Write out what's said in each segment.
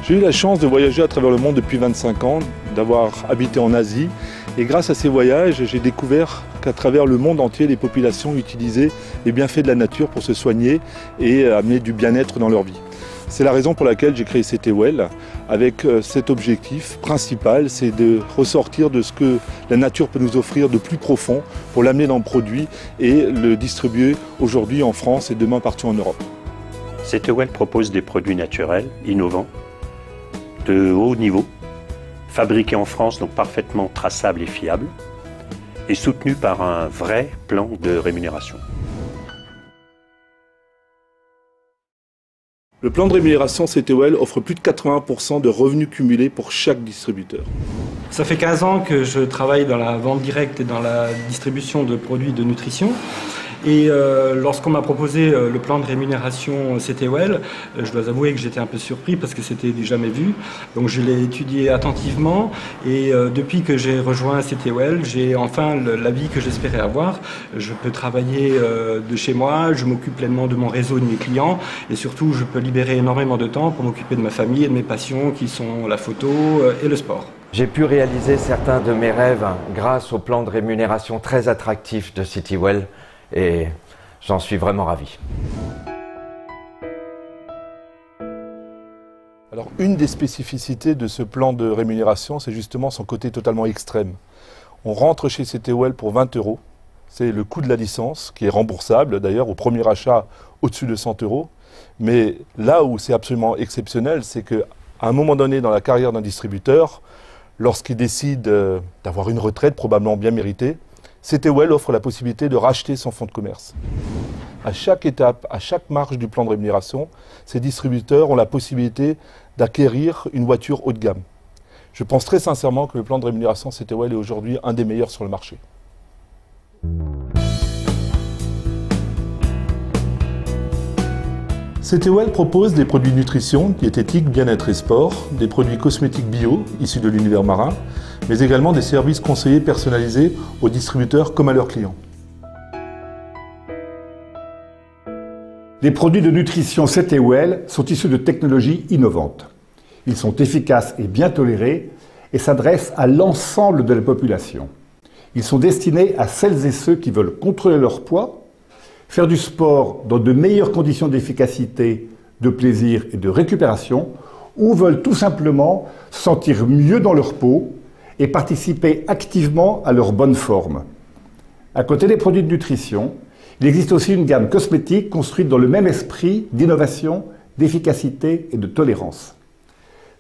J'ai eu la chance de voyager à travers le monde depuis 25 ans, d'avoir habité en Asie. Et grâce à ces voyages, j'ai découvert qu'à travers le monde entier, les populations utilisaient les bienfaits de la nature pour se soigner et amener du bien-être dans leur vie. C'est la raison pour laquelle j'ai créé CTWell, avec cet objectif principal, c'est de ressortir de ce que la nature peut nous offrir de plus profond pour l'amener dans le produit et le distribuer aujourd'hui en France et demain partout en Europe. CTWell propose des produits naturels, innovants, de haut niveau, fabriqués en France, donc parfaitement traçables et fiables, et soutenus par un vrai plan de rémunération. Le plan de rémunération CTWell offre plus de 80% de revenus cumulés pour chaque distributeur. Ça fait 15 ans que je travaille dans la vente directe et dans la distribution de produits de nutrition. Et lorsqu'on m'a proposé le plan de rémunération CTWell, je dois avouer que j'étais un peu surpris parce que c'était du jamais vu. Donc je l'ai étudié attentivement et depuis que j'ai rejoint CTWell, j'ai enfin la vie que j'espérais avoir. Je peux travailler de chez moi, je m'occupe pleinement de mon réseau, de mes clients et surtout je peux libérer énormément de temps pour m'occuper de ma famille et de mes passions qui sont la photo et le sport. J'ai pu réaliser certains de mes rêves grâce au plan de rémunération très attractif de CTWell. Et j'en suis vraiment ravi. Alors, une des spécificités de ce plan de rémunération, c'est justement son côté totalement extrême. On rentre chez CTWell pour 20 €. C'est le coût de la licence, qui est remboursable d'ailleurs au premier achat au-dessus de 100 €. Mais là où c'est absolument exceptionnel, c'est qu'à un moment donné dans la carrière d'un distributeur, lorsqu'il décide d'avoir une retraite probablement bien méritée, CTWell offre la possibilité de racheter son fonds de commerce. À chaque étape, à chaque marge du plan de rémunération, ces distributeurs ont la possibilité d'acquérir une voiture haut de gamme. Je pense très sincèrement que le plan de rémunération CTWell est aujourd'hui un des meilleurs sur le marché. CTWell propose des produits nutrition, diététique, bien-être et sport, des produits cosmétiques bio, issus de l'univers marin, mais également des services conseillers personnalisés aux distributeurs comme à leurs clients. Les produits de nutrition CTWell sont issus de technologies innovantes. Ils sont efficaces et bien tolérés et s'adressent à l'ensemble de la population. Ils sont destinés à celles et ceux qui veulent contrôler leur poids, faire du sport dans de meilleures conditions d'efficacité, de plaisir et de récupération, ou veulent tout simplement se sentir mieux dans leur peau et participer activement à leur bonne forme. À côté des produits de nutrition, il existe aussi une gamme cosmétique construite dans le même esprit d'innovation, d'efficacité et de tolérance.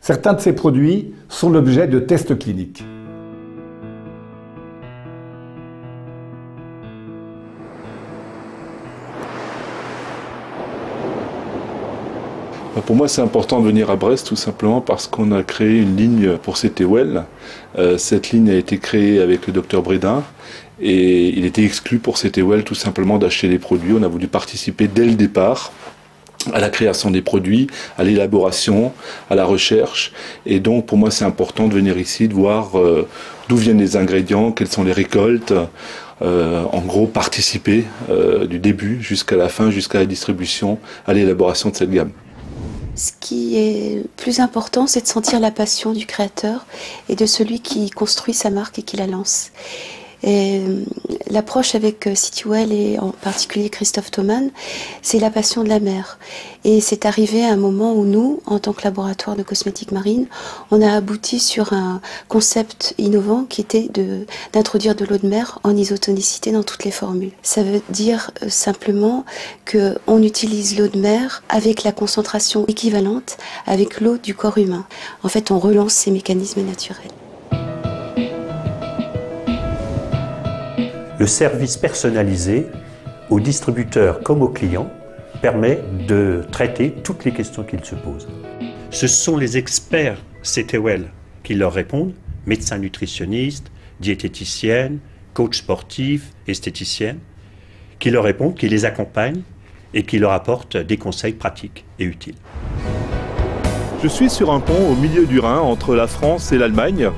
Certains de ces produits sont l'objet de tests cliniques. Pour moi, c'est important de venir à Brest tout simplement parce qu'on a créé une ligne pour CTWell. Cette ligne a été créée avec le docteur Brédin et il était exclu pour CTWell tout simplement d'acheter des produits. On a voulu participer dès le départ à la création des produits, à l'élaboration, à la recherche. Et donc, pour moi, c'est important de venir ici, de voir d'où viennent les ingrédients, quelles sont les récoltes. En gros, participer du début jusqu'à la fin, jusqu'à la distribution, à l'élaboration de cette gamme. Ce qui est le plus important, c'est de sentir la passion du créateur et de celui qui construit sa marque et qui la lance. L'approche avec CTWell et en particulier Christophe Thomann, c'est la passion de la mer. Et c'est arrivé à un moment où nous, en tant que laboratoire de cosmétiques marines, on a abouti sur un concept innovant qui était d'introduire de l'eau de mer en isotonicité dans toutes les formules. Ça veut dire simplement qu'on utilise l'eau de mer avec la concentration équivalente avec l'eau du corps humain. En fait, on relance ces mécanismes naturels. Le service personnalisé aux distributeurs comme aux clients permet de traiter toutes les questions qu'ils se posent. Ce sont les experts CTWell qui leur répondent, médecins nutritionnistes, diététiciennes, coachs sportifs, esthéticiennes, qui leur répondent, qui les accompagnent et qui leur apportent des conseils pratiques et utiles. Je suis sur un pont au milieu du Rhin entre la France et l'Allemagne.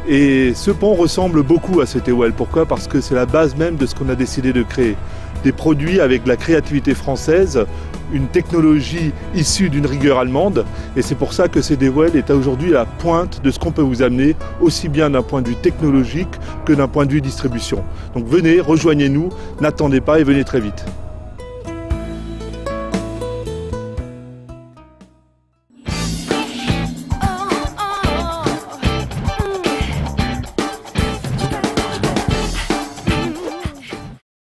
Et ce pont ressemble beaucoup à CTWell. Pourquoi? Parce que c'est la base même de ce qu'on a décidé de créer. Des produits avec de la créativité française, une technologie issue d'une rigueur allemande. Et c'est pour ça que CDWell est aujourd'hui à la pointe de ce qu'on peut vous amener, aussi bien d'un point de vue technologique que d'un point de vue distribution. Donc venez, rejoignez-nous, n'attendez pas et venez très vite.